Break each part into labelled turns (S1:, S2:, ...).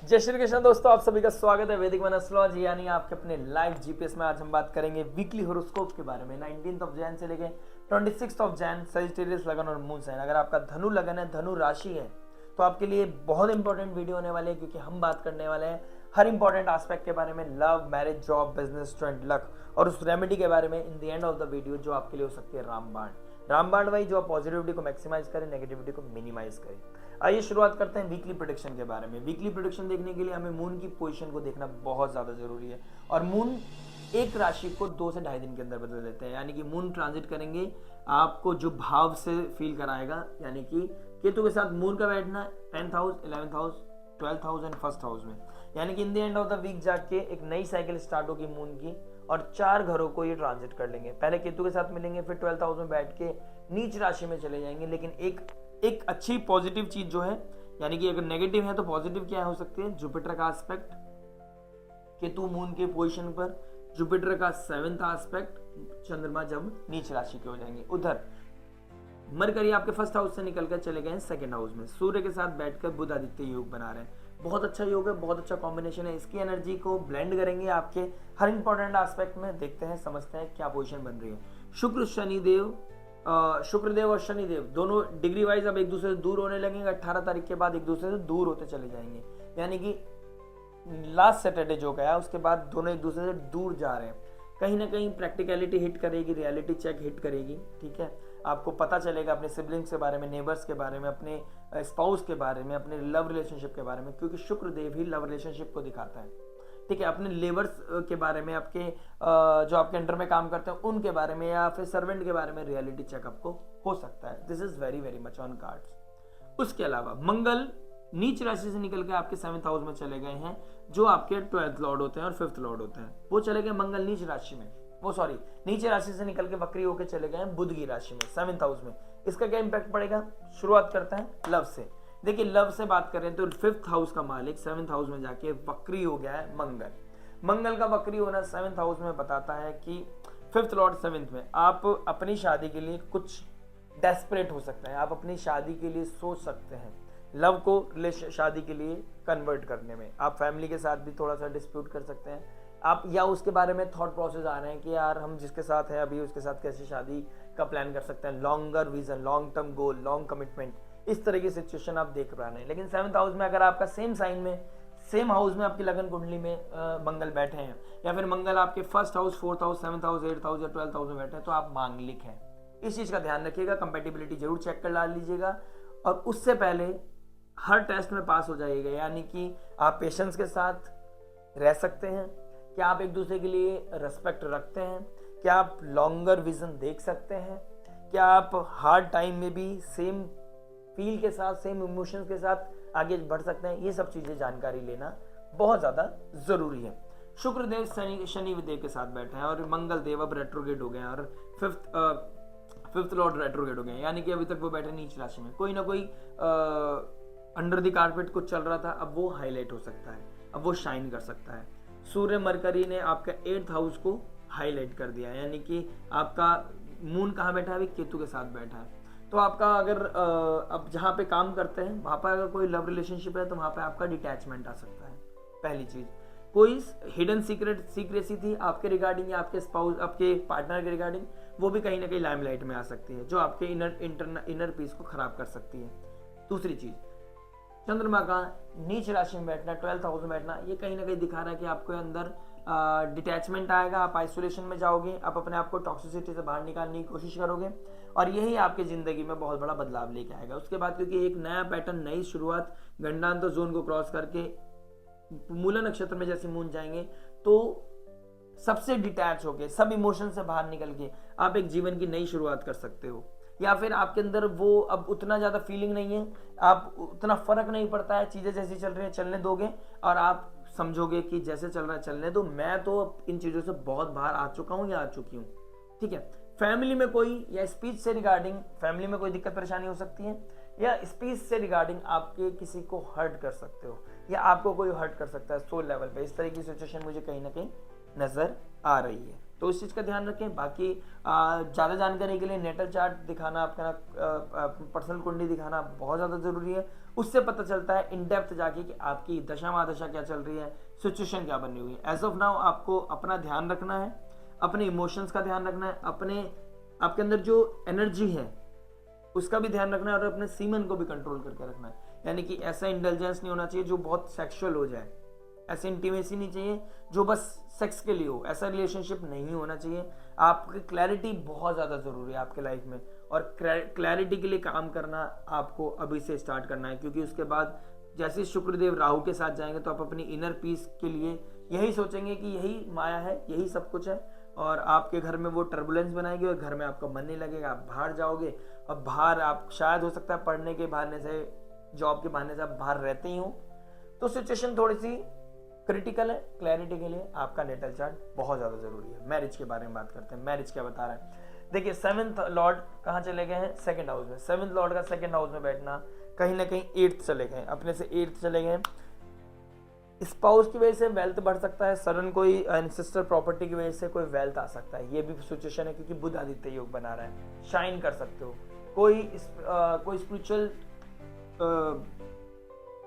S1: जय श्री कृष्ण दोस्तों, आप सभी का स्वागत है वैदिक मन एस्ट्रोलॉजी यानी आपके अपने लाइव जीपीएस में। आज हम बात करेंगे वीकली हॉरोस्कोप के बारे में। 19 जैन से लेके 26 जैन सजिटेरियस लगन और मून साइन। अगर आपका धनु लगन है, धनु राशि है, तो आपके लिए बहुत इंपॉर्टेंट वीडियो होने वाले हैं, क्योंकि हम बात करने वाले हैं हर इंपॉर्टेंट एस्पेक्ट के बारे में, love, marriage, job, business, strength, luck, और उस रेमेडी के बारे में इन the end of the video, जो आपके लिए हो सकती है रामबाण। रामबाण भाई जो आप पॉजिटिविटी को मैक्सिमाइज करें, नेगेटिविटी को मिनिमाइज करें। आइए शुरुआत करते हैं वीकली प्रेडिक्शन के बारे में। वीकली प्रेडिक्शन देखने के लिए हमें मून की पोजीशन को देखना बहुत ज्यादा जरूरी है, और मून एक राशि को 2 से ढाई दिन के अंदर बदल देते हैं। यानी कि मून ट्रांजिट करेंगे, आपको जो भाव से फील कराएगा, यानी कि केतु के साथ मून का बैठना 10th house, 11th house, 12th house and first house में। यानी कि in the end of the week जाके एक नई साइकिल स्टार्ट होगी मून की, और 4 घरों को ये ट्रांजिट कर लेंगे। पहले केतु के साथ मिलेंगे, फिर 12th हाउस में बैठ के नीच राशि में चले जाएंगे। लेकिन एक अच्छी पॉजिटिव चीज जो है, यानी कि अगर नेगेटिव है तो पॉजिटिव क्या हो सकती है, जुपिटर का एस्पेक्ट केतु मून के पोजीशन पर, जुपिटर का 7th एस्पेक्ट चंद्रमा जब नीच राशि के हो जाएंगे। उधर मरकरी आपके फर्स्ट हाउस से निकलकर चले गए हैं 2nd हाउस में, सूर्य के साथ बैठकर बुध आदित्य योग बना रहे हैं। बहुत अच्छा योग है, बहुत अच्छा कॉम्बिनेशन है। इसकी एनर्जी को ब्लेंड करेंगे आपके हर इंपॉर्टेंट एस्पेक्ट में। देखते हैं, समझते हैं क्या पोजीशन बन रही है। शुक्रदेव और शनिदेव दोनों डिग्री वाइज अब एक दूसरे से दूर होने लगेंगे। 18 तारीख के बाद एक दूसरे से दूर होते चले जाएंगे। यानी कि लास्ट सैटरडे जो गया उसके बाद दोनों एक दूसरे से दूर जा रहे हैं। कहीं ना कहीं प्रैक्टिकलिटी हिट करेगी, रियलिटी चेक हिट करेगी। ठीक है, आपको पता चलेगा अपने सिबलिंग्स के बारे में, नेबर्स के बारे में, अपने स्पाउस के बारे में, अपने लव रिलेशनशिप के बारे में, क्योंकि शुक्रदेव ही लव रिलेशनशिप को दिखाता है। ठीक है, अपने लेबर्स के बारे में, आपके जो आपके अंडर में काम करते हैं उनके बारे में, या फिर सर्वेंट के बारे में रियलिटी चेक आपको हो सकता है। This is very very much on cards. उसके अलावा मंगल नीच राशि से निकल के आपके 7th हाउस में चले गए हैं, जो आपके 12th लॉर्ड होते हैं और 5th लॉर्ड होते हैं। वो चले गए मंगल नीच राशि में, नीचे राशि से निकल के वक्री होकर चले गए हैं बुध की राशि में, 7th हाउस में। इसका क्या इंपैक्ट पड़ेगा, शुरुआत करते हैं लव से। देखिए, लव से बात करें तो 5th हाउस का मालिक 7th हाउस में जाके वक्री हो गया है मंगल। मंगल का वक्री होना 7th हाउस में बताता है कि 5th लॉर्ड 7th में, आप अपनी शादी के लिए कुछ डेस्परेट हो सकते हैं, आप अपनी शादी के लिए सोच सकते हैं, लव को शादी के लिए कन्वर्ट करने में। आप फैमिली के साथ भी थोड़ा सा डिस्प्यूट कर सकते हैं आप, या उसके बारे में थॉट प्रोसेस आ रहे हैं कि यार हम जिसके साथ है अभी उसके साथ कैसे शादी का प्लान कर सकते हैं, longer vision, long term goal, long commitment, इस तरह की सिचुएशन आप देख पा रहे हैं। लेकिन 7th हाउस में अगर आपका सेम साइन में, सेम हाउस में आपकी लगन कुंडली में मंगल बैठे हैं, या फिर मंगल आपके 1st house, 4th house, 7th house, 8th house या 12th हाउस में बैठे हैं, तो आप मांगलिक हैं। इस चीज का ध्यान रखिएगा, कंपेटिबिलिटी जरूर चेक कर डाल लीजिएगा, और उससे पहले हर टेस्ट में पास हो जाइएगा। यानी कि आप पेशेंस के साथ रह सकते हैं, क्या आप एक दूसरे के लिए रेस्पेक्ट रखते हैं, क्या आप लॉन्गर विजन देख सकते हैं, क्या आप हार्ड टाइम में भी सेम फील के साथ, सेम इमोशंस के साथ आगे बढ़ सकते हैं। ये सब चीजें जानकारी लेना बहुत ज्यादा जरूरी है। शुक्रदेव शनिदेव के साथ बैठे हैं, और मंगल देव अब रेट्रोगेट हो गए हैं, और 5th लॉर्ड रेट्रोगेट हो गए हैं। यानी कि अभी तक वो बैठे नीच राशि में, कोई ना कोई अंडर द कारपेट कुछ चल रहा था, अब वो हाईलाइट हो सकता है, अब वो शाइन कर सकता है। सूर्य मरकरी ने आपका 8th हाउस को हाईलाइट कर दिया। यानी कि आपका मून कहाँ बैठा है, अभी केतु के साथ बैठा है। तो आपका अगर अब जहाँ पे काम करते हैं वहां पर अगर कोई लव रिलेशनशिप है, तो वहां पे आपका डिटैचमेंट आ सकता है। पहली चीज, कोई हिडन सीक्रेसी थी आपके रिगार्डिंग, या आपके स्पाउस, आपके पार्टनर के रिगार्डिंग, वो भी कहीं ना कहीं लाइमलाइट में आ सकती है, जो आपके इनर पीस को खराब कर सकती है। दूसरी चीज, चंद्रमा का नीच राशि में बैठना, 12th हाउस में बैठना, ये कहीं ना कहीं दिखा रहा है कि आपके अंदर डिटैचमेंट आएगा, आप आइसोलेशन में जाओगे, आप अपने आप को टॉक्सिसिटी से बाहर निकालने की कोशिश करोगे, और यही आपकी जिंदगी में बहुत बड़ा बदलाव लेके आएगा। उसके बाद क्योंकि एक नया पैटर्न, नई शुरुआत, गंडांत जोन को क्रॉस करके मूला नक्षत्र में जैसे मून जाएंगे, तो सबसे डिटैच होके, सब इमोशन से बाहर निकल के आप एक जीवन की नई शुरुआत कर सकते हो। या फिर आपके अंदर वो अब उतना ज्यादा फीलिंग नहीं है, आप उतना फर्क नहीं पड़ता है, चीजें जैसी चल रही है चलने दोगे, और आप समझोगे कि जैसे चल रहा है चलने दो, मैं तो इन चीजों से बहुत बाहर आ चुका हूं या आ चुकी हूँ। ठीक है, फैमिली में कोई, या स्पीच से रिगार्डिंग फैमिली में कोई दिक्कत परेशानी हो सकती है, या स्पीच से रिगार्डिंग आपके किसी को हर्ट कर सकते हो, या आपको कोई हर्ट कर सकता है सोल लेवल पे। इस तरह की सिचुएशन मुझे कहीं ना कहीं नजर आ रही है। तो उस चीज़ का ध्यान रखें। बाकी ज़्यादा जानकारी के लिए नेटल चार्ट दिखाना, आपका पर्सनल कुंडली दिखाना बहुत ज़्यादा ज़रूरी है। उससे पता चलता है इन डेप्थ जाके कि आपकी दशा महादशा क्या चल रही है, सिचुएशन क्या बनी हुई है। एज ऑफ नाउ आपको अपना ध्यान रखना है, अपने इमोशंस का ध्यान रखना है, आपके अंदर जो एनर्जी है उसका भी ध्यान रखना है, और अपने सीमन को भी कंट्रोल करके रखना है। यानी कि ऐसा इंटेलिजेंस नहीं होना चाहिए जो बहुत सेक्सुअल हो जाए, ऐसी इंटीमेसी नहीं चाहिए जो बस सेक्स के लिए हो, ऐसा रिलेशनशिप नहीं होना चाहिए। आपकी क्लैरिटी बहुत ज़्यादा ज़रूरी है आपके लाइफ में, और क्लैरिटी के लिए काम करना आपको अभी से स्टार्ट करना है, क्योंकि उसके बाद जैसे शुक्रदेव राहु के साथ जाएंगे तो आप अपनी इनर पीस के लिए यही सोचेंगे कि यही माया है, यही सब कुछ है, और आपके घर में वो टर्बुलेंस बनाएगी और घर में आपका मन नहीं लगेगा, आप बाहर जाओगे। और बाहर आप शायद हो सकता है पढ़ने के बहाने से, जॉब के बहाने से आप बाहर रहते ही हो, तो सिचुएशन थोड़ी सी क्रिटिकल है। क्लैरिटी के लिए आपका नेटल चार्ट बहुत ज़्यादा जरूरी है। मैरिज के बारे में बात करते हैं, मैरिज क्या बता रहा है। देखिए 7th लॉर्ड कहाँ चले गए हैं, 2nd हाउस में। 7th लॉर्ड का 2nd हाउस में बैठना, कहीं ना कहीं 8th चले गए, अपने से 8th चले गए। स्पाउस की वजह से वेल्थ बढ़ सकता है, सडन कोई एंसेस्टर प्रॉपर्टी की वजह से कोई वेल्थ आ सकता है, ये भी सिचुएशन है, क्योंकि बुध आदित्य योग बना रहा है। शाइन कर सकते हो, कोई स्पिरिचुअल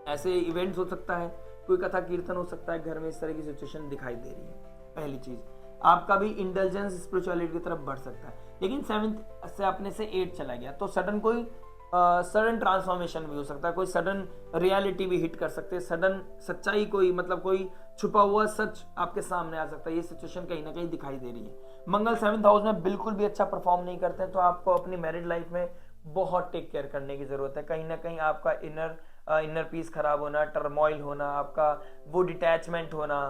S1: ऐसे इवेंट्स हो सकता है, कोई कथा कीर्तन हो सकता है घर में, इस तरह की सिचुएशन दिखाई दे रही है। पहली चीज, आपका भी इंटेलिजेंस स्पिरिचुअलिटी की तरफ बढ़ सकता है। लेकिन 7th से अपने से 8 चला गया तो सडन ट्रांसफॉर्मेशन भी हो सकता है, कोई सडन रियलिटी भी हिट कर सकते हैं, सडन सच्चाई, कोई छुपा हुआ सच आपके सामने आ सकता है। ये सिचुएशन कहीं ना कहीं दिखाई दे रही है। मंगल 7th हाउस में बिल्कुल भी अच्छा परफॉर्म नहीं करते हैं, तो आपको अपनी मैरिड लाइफ में बहुत टेक केयर करने की जरूरत है। कहीं ना कहीं आपका इनर पीस खराब होना, टर्मोइल होना, आपका वो डिटैचमेंट होना,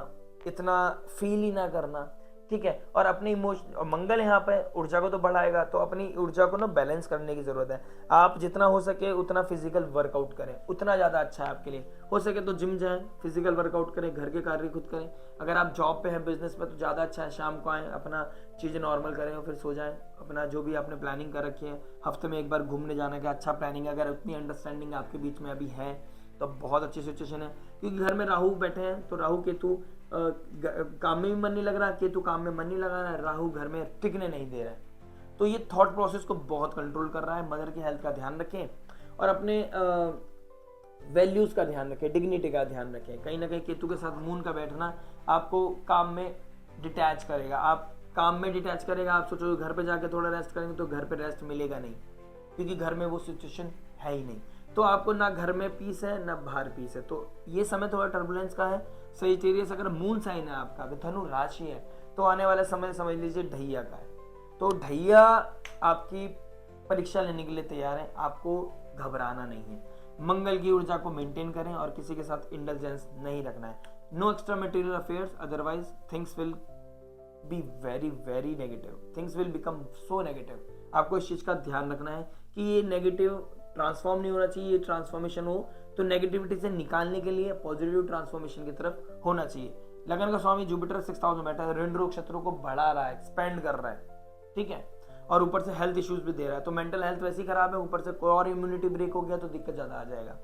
S1: इतना फील ही ना करना, ठीक है। और अपने इमोशन, मंगल यहाँ पे ऊर्जा को तो बढ़ाएगा, तो अपनी ऊर्जा को ना बैलेंस करने की जरूरत है। आप जितना हो सके उतना फिजिकल वर्कआउट करें, उतना ज़्यादा अच्छा है आपके लिए। हो सके तो जिम जाएं, फिजिकल वर्कआउट करें, घर के कार्य खुद करें। अगर आप जॉब पे हैं, बिजनेस पे, तो ज़्यादा अच्छा है शाम को आएँ, अपना चीज़ें नॉर्मल करें और फिर सो जाएं। अपना जो भी आपने प्लानिंग कर रखी है, हफ्ते में एक बार घूमने जाने का अच्छा प्लानिंग, अगर उतनी अंडरस्टैंडिंग आपके बीच में अभी है तो बहुत अच्छी सिचुएशन है। क्योंकि घर में राहु बैठे हैं, तो राहु केतु काम में भी मन नहीं लग रहा, केतु काम में मन नहीं लगा रहा है, राहु घर में टिकने नहीं दे रहा है, तो ये थॉट प्रोसेस को बहुत कंट्रोल कर रहा है। मदर की हेल्थ का ध्यान रखें और अपने वैल्यूज का ध्यान रखें, डिग्निटी का ध्यान रखें। कहीं ना कहीं केतु के साथ मून का बैठना आपको काम में डिटैच करेगा, आप सोचोगे घर पे जाके थोड़ा रेस्ट करेंगे, तो घर पे रेस्ट मिलेगा नहीं, क्योंकि घर में वो सिचुएशन है ही नहीं। तो आपको ना घर में पीस है ना बाहर पीस है, तो ये समय थोड़ा टर्बुलेंस का है। सजिटेरियस अगर मून साइन है आपका, अगर धनु राशि है, तो आने वाला समय समझ लीजिए ढैया का है। तो ढैया आपकी परीक्षा लेने के लिए तैयार है, आपको घबराना नहीं है। मंगल की ऊर्जा को मेंटेन करें और किसी के साथ इंडल्जेंस नहीं रखना है। No extra material affairs, otherwise things will be very very negative, things will become so negative. आपको इस चीज का ध्यान रखना है कि ये नेगेटिव ट्रांसफॉर्म नहीं होना चाहिए, ये ट्रांसफॉर्मेशन हो तो नेगेटिविटी से निकालने के लिए पॉजिटिव ट्रांसफॉर्मेशन की तरफ होना चाहिए। लगन का स्वामी जुपिटर 6th हाउस में बैठा है, ऋण रोग शत्रु को बढ़ा रहा है, एक्सपेंड कर रहा है, ठीक है, और ऊपर से हेल्थ इश्यूज भी दे रहा है, तो मेंटल हेल्थ वैसी खराब है, ऊपर से कोई और इम्यूनिटी ब्रेक हो गया तो दिक्कत ज्यादा आ जाएगा।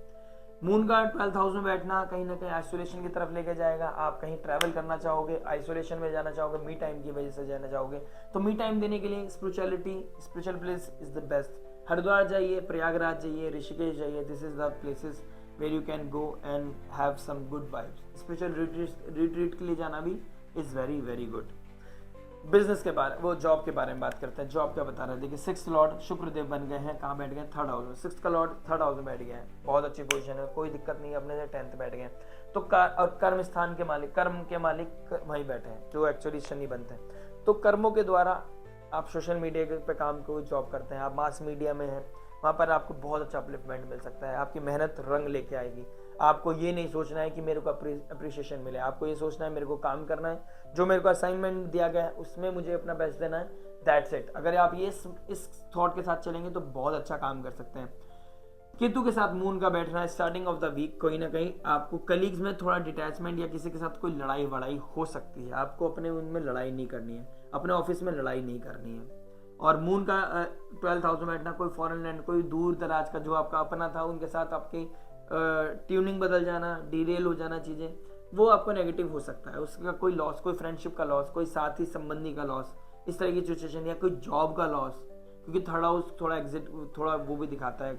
S1: मून का 12th हाउस में बैठना कहीं ना कहीं आइसोलेशन की तरफ लेके जाएगा। आप कहीं ट्रैवल करना चाहोगे, आइसोलेशन में जाना चाहोगे, मी टाइम की वजह से जाना चाहोगे, तो मी टाइम देने के लिए spiritual place is the best. Haridwar जाइए, प्रयागराज जाइए, ऋषिकेश जाइए, this is the places where you can go and have some good vibes. Spiritual retreat के लिए जाना भी is very very good. Business के बारे, वो जॉब के बारे में बात करते हैं। जॉब क्या बता रहे हैं, देखिए 6th लॉर्ड शुक्रदेव बन गए हैं, कहाँ बैठ गए, 3rd हाउस में। 6th का लॉर्ड 3rd हाउस में बैठ गए हैं, बहुत अच्छी पोजीशन है, कोई दिक्कत नहीं है, अपने से 10th बैठ गए। तो और कर्म स्थान के मालिक, कर्म के मालिक वहीं बैठे हैं, जो एक्चुअली शनि बनते हैं। तो कर्मों के द्वारा आप सोशल मीडिया पे काम, कोई जॉब करते हैं, आप मास मीडिया में हैं, वहाँ पर आपको बहुत अच्छा अपलिफ्टमेंट मिल सकता है। आपकी मेहनत रंग लेके आएगी। आपको ये नहीं सोचना है कि मेरे को अप्रिशिएशन मिले, आपको ये सोचना है मेरे को काम करना है, जो मेरे को असाइनमेंट दिया गया है उसमें मुझे अपना बेस्ट देना है, दैट्स इट। अगर आप ये इस थॉट के साथ चलेंगे तो बहुत अच्छा काम कर सकते हैं। केतु के साथ मून का बैठना है स्टार्टिंग ऑफ द वीक, कोई ना कहीं आपको कलीग्स में थोड़ा डिटैचमेंट या किसी के साथ कोई लड़ाई वड़ाई हो सकती है। आपको अपने उनमें लड़ाई नहीं करनी है, अपने ऑफिस में लड़ाई नहीं करनी है। और मून का 12th हाउस में बैठना, कोई फॉरेन लैंड, कोई दूर दराज का जो आपका अपना था उनके साथ आपकी ट्यूनिंग बदल जाना, डीरेल हो जाना चीज़ें, वो आपको नेगेटिव हो सकता है, उसका कोई लॉस, कोई फ्रेंडशिप का लॉस, कोई साथी संबंधी का लॉस, इस तरह की सिचुएशन, या कोई जॉब का लॉस, क्योंकि थर्ड हाउस थोड़ा एग्जिट, थोड़ा वो भी दिखाता है,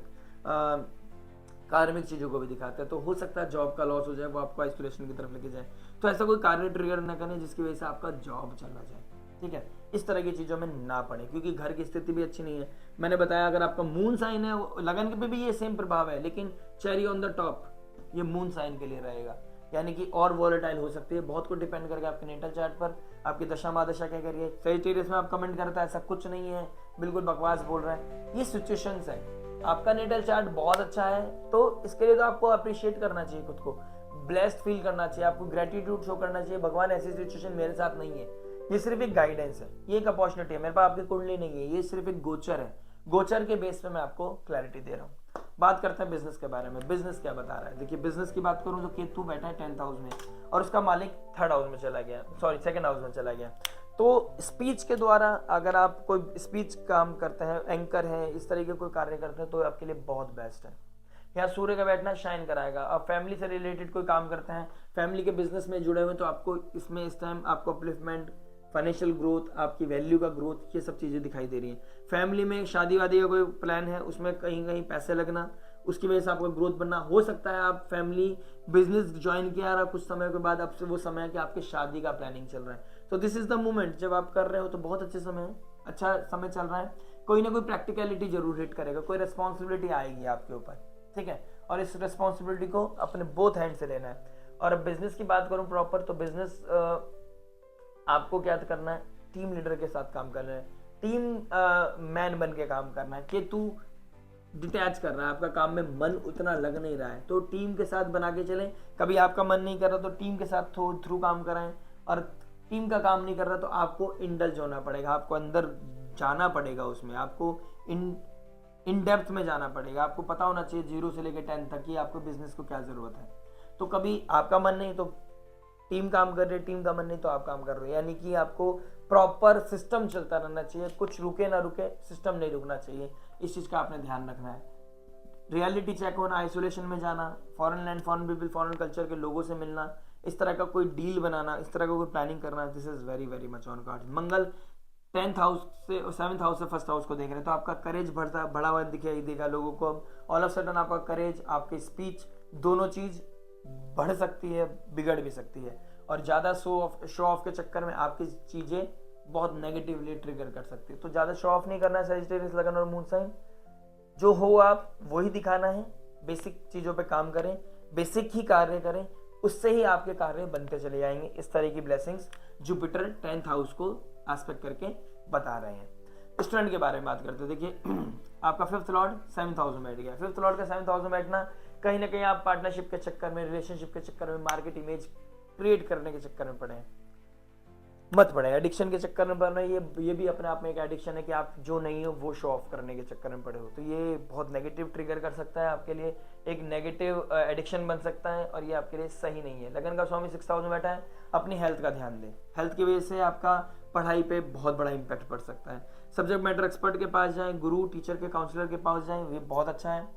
S1: कार्मिक चीज़ों को भी दिखाता है, तो हो सकता है जॉब का लॉस हो जाए, वो आपको आइसोलेशन की तरफ लेके जाए। तो ऐसा कोई कार्य ट्रिगर ना करें जिसकी वजह से आपका जॉब चला जाए, ठीक है। इस तरह की चीज़ों में ना पड़े, क्योंकि घर की स्थिति भी अच्छी नहीं है। मैंने बताया अगर आपका मून साइन है, लगन पे भी ये सेम प्रभाव है, लेकिन चेरी ऑन द टॉप ये मून साइन के लिए रहेगा, यानी कि और वॉलेटाइल हो सकती है। बहुत कुछ डिपेंड करेगा आपके नेटल चार्ट पर, आपकी दशा महादशा क्या करिए। सेजिटेरियस में आप कमेंट करता है ऐसा कुछ नहीं है, बिल्कुल बकवास बोल रहे हैं, ये सिचुएशंस है। आपका नेटल चार्ट बहुत अच्छा है तो इसके लिए तो आपको अप्रिशिएट करना चाहिए, खुद को ब्लेस्ड फील करना चाहिए, आपको ग्रेटिट्यूड शो करना चाहिए। भगवान ऐसी सिचुएशन मेरे साथ नहीं है, ये सिर्फ एक गाइडेंस है, ये एक अपॉर्चुनिटी है, मेरे पास आपकी कुंडली नहीं है, ये सिर्फ एक गोचर है। गोचर के बेस पे मैं आपको क्लैरिटी दे रहा हूँ। बात करते हैं बिजनेस के बारे में। बिजनेस क्या बता रहा है, देखिए बिजनेस की बात करूं तो केतु बैठा है 10th हाउस में और उसका मालिक 3rd हाउस में चला गया, सॉरी 2nd हाउस में चला गया। तो स्पीच के द्वारा अगर आप कोई स्पीच काम करते हैं, एंकर हैं, इस तरीके कोई कार्य करते हैं तो आपके लिए बहुत बेस्ट है। यहाँ सूर्य का बैठना शाइन कराएगा। आप फैमिली से रिलेटेड कोई काम करते हैं, फैमिली के बिजनेस में जुड़े हुए, तो आपको इसमें इस टाइम आपको अपलिफ्टमेंट, फाइनेंशियल ग्रोथ, आपकी वैल्यू का ग्रोथ, ये सब चीज़ें दिखाई दे रही हैं। फैमिली में शादी वादी का कोई प्लान है, उसमें कहीं कहीं पैसे लगना, उसकी वजह से आपका ग्रोथ बनना हो सकता है। आप फैमिली बिजनेस ज्वाइन किया और कुछ समय के बाद आपसे वो समय है कि आपकी शादी का प्लानिंग चल रहा है, तो दिस इज द मोमेंट जब आप कर रहे हो, तो बहुत अच्छे समय है, अच्छा समय चल रहा है। कोई ना कोई प्रैक्टिकलिटी जरूर हिट करेगा, कोई रिस्पॉन्सिबिलिटी आएगी आपके ऊपर, ठीक है, और इस रिस्पॉन्सिबिलिटी को अपने बोथ हैंड से लेना है। और अब बिजनेस की बात करूं प्रॉपर, तो बिजनेस आपको क्या करना है, टीम लीडर के साथ काम करना है, टीम मैन बन के काम करना है। केतु डिटैच कर रहा है, आपका काम में मन उतना लग नहीं रहा है, तो टीम के साथ बना के चलें। कभी आपका मन नहीं कर रहा तो टीम के साथ थ्रू काम कराएं, और टीम का काम नहीं कर रहा तो आपको इंडल्ज होना पड़ेगा, आपको अंदर जाना पड़ेगा, उसमें आपको इन डेप्थ में जाना पड़ेगा। आपको पता होना चाहिए 0 से लेकर 10 तक कि आपको बिजनेस को क्या जरूरत है। तो कभी आपका मन नहीं तो टीम काम कर रही है, टीम का मन नहीं तो आप काम कर रहे हो, यानी कि आपको प्रॉपर सिस्टम चलता रहना चाहिए, कुछ रुके ना रुके, सिस्टम नहीं रुकना चाहिए, इस चीज का आपने ध्यान रखना है। रियलिटी चेक होना, आइसोलेशन में जाना, foreign land, foreign people, foreign culture के लोगों से मिलना, इस तरह का कोई डील बनाना, इस तरह का कोई प्लानिंग करना, this is very very much on card. Mangal 10th house से 7th हाउस से 1st हाउस को देख रहे हैं, तो आपका करेज बढ़ा हुआ दिखाई देगा लोगों को। ऑल ऑफ सडन आपका करेज, आपकी स्पीच, दोनों चीज बढ़ सकती है, बिगड़ भी सकती है, और ज्यादा शो ऑफ के चक्कर में आपकी चीजें बहुत नेगेटिवली ट्रिगर कर सकती है। तो ज्यादा शो ऑफ नहीं करना है, सजिटेरियस लगन और मून साइन, जो हो आप वही दिखाना है। बेसिक चीजों पे काम करें, बेसिक ही कार्य करें, उससे ही आपके कार्य बनते चले जाएंगे। इस तरह की ब्लेसिंग्स जुपिटर 10th हाउस को एस्पेक्ट करके बता रहे हैं। स्टूडेंट के बारे में बात करते हैं। देखिए आपका 5th लॉर्ड 7th हाउस में बैठ गया। 5th लॉर्ड का 7th हाउस में बैठना, कहीं ना कहीं आप पार्टनरशिप के चक्कर में, रिलेशनशिप के चक्कर में, मार्केट इमेज क्रिएट करने के चक्कर में पड़े हैं, मत पड़े। एडिक्शन के चक्कर में पड़ रहे हैं, ये भी अपने आप में एक एडिक्शन है कि आप जो नहीं हो वो शो ऑफ करने के चक्कर में पड़े हो, तो ये बहुत नेगेटिव ट्रिगर कर सकता है आपके लिए, एक नेगेटिव एडिक्शन बन सकता है, और ये आपके लिए सही नहीं है। लगन का स्वामी 6th हाउस में बैठा है, अपनी हेल्थ का ध्यान दें, हेल्थ की वजह से आपका पढ़ाई पे बहुत बड़ा इंपैक्ट पड़ सकता है। सब्जेक्ट मैटर एक्सपर्ट के पास जाएं, गुरु, टीचर के, काउंसलर के पास जाएं, ये बहुत अच्छा है।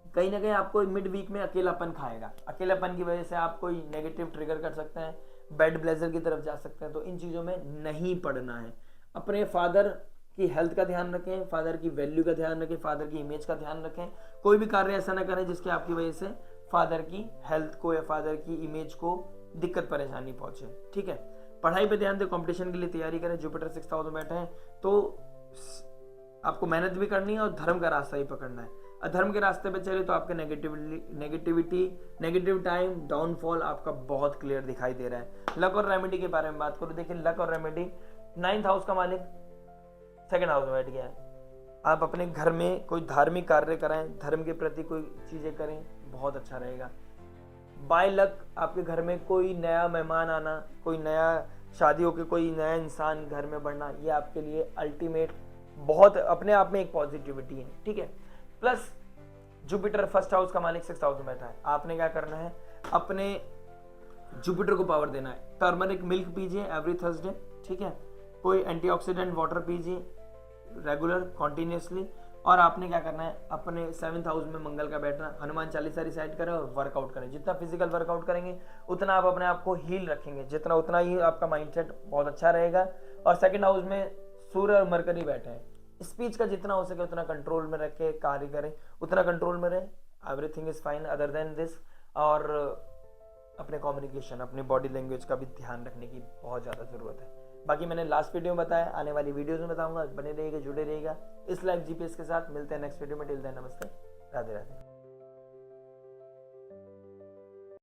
S1: कहीं ना कहीं आपको मिड वीक में अकेलापन खाएगा, अकेलापन की वजह से आप कोई नेगेटिव ट्रिगर कर सकते हैं, बेड ब्लेजर की तरफ जा सकते हैं, तो इन चीज़ों में नहीं पड़ना है। अपने फादर की हेल्थ का ध्यान रखें, फादर की वैल्यू का ध्यान रखें, फादर की इमेज का ध्यान रखें। कोई भी कार्य ऐसा ना करें जिसके आपकी वजह से फादर की हेल्थ को या फादर की इमेज को दिक्कत परेशानी पहुंचे, ठीक है। पढ़ाई पे ध्यान दें, कंपटीशन के लिए तैयारी करें। जुपिटर 6th हाउस में बैठे हैं तो आपको मेहनत भी करनी है और धर्म का रास्ता ही पकड़ना है। अधर्म के रास्ते पे चले तो आपके नेगेटिविटी, नेगेटिव टाइम, डाउनफॉल आपका बहुत क्लियर दिखाई दे रहा है। लक और रेमेडी के बारे में बात करूं, देखिए लक और रेमेडी, 9th हाउस का मालिक 2nd हाउस में बैठ गया है। आप अपने घर में कोई धार्मिक कार्य कराएं, धर्म के प्रति कोई चीजें करें, बहुत अच्छा रहेगा। बाय लक आपके घर में कोई नया मेहमान आना, कोई नया शादी होकर कोई नया इंसान घर में बढ़ना, ये आपके लिए अल्टीमेट बहुत अपने आप में एक पॉजिटिविटी है, ठीक है। प्लस जुपिटर 1st हाउस का मालिक 6th हाउस में बैठा है, आपने क्या करना है, अपने जुपिटर को पावर देना है। टर्मरिक मिल्क पीजिए एवरी थर्सडे, ठीक है। कोई एंटीऑक्सीडेंट वाटर पीजिए रेगुलर, कॉन्टिन्यूसली। और आपने क्या करना है, अपने 7th हाउस में मंगल का बैठना, हनुमान चालीसा रिसाइट करें और वर्कआउट करें। जितना फिजिकल वर्कआउट करेंगे उतना आप अपने आप को हील रखेंगे, जितना उतना ही आपका माइंडसेट बहुत अच्छा रहेगा। और 2nd हाउस में सूर्य और मरकरी बैठे हैं, स्पीच का जितना हो सके उतना कंट्रोल में रख के कार्य करें, उतना कंट्रोल में रहे, everything is fine other than this. और अपने कम्युनिकेशन, अपनी बॉडी लैंग्वेज का भी ध्यान रखने की बहुत ज़्यादा ज़रूरत है। बाकी मैंने लास्ट वीडियो में बताया, आने वाली वीडियोस में बताऊंगा, बने रहिएगा, जुड़े रहिएगा इस लाइव जीपीएस के साथ। मिलते हैं नेक्स्ट वीडियो में, टिल देन नमस्ते, राधे राधे।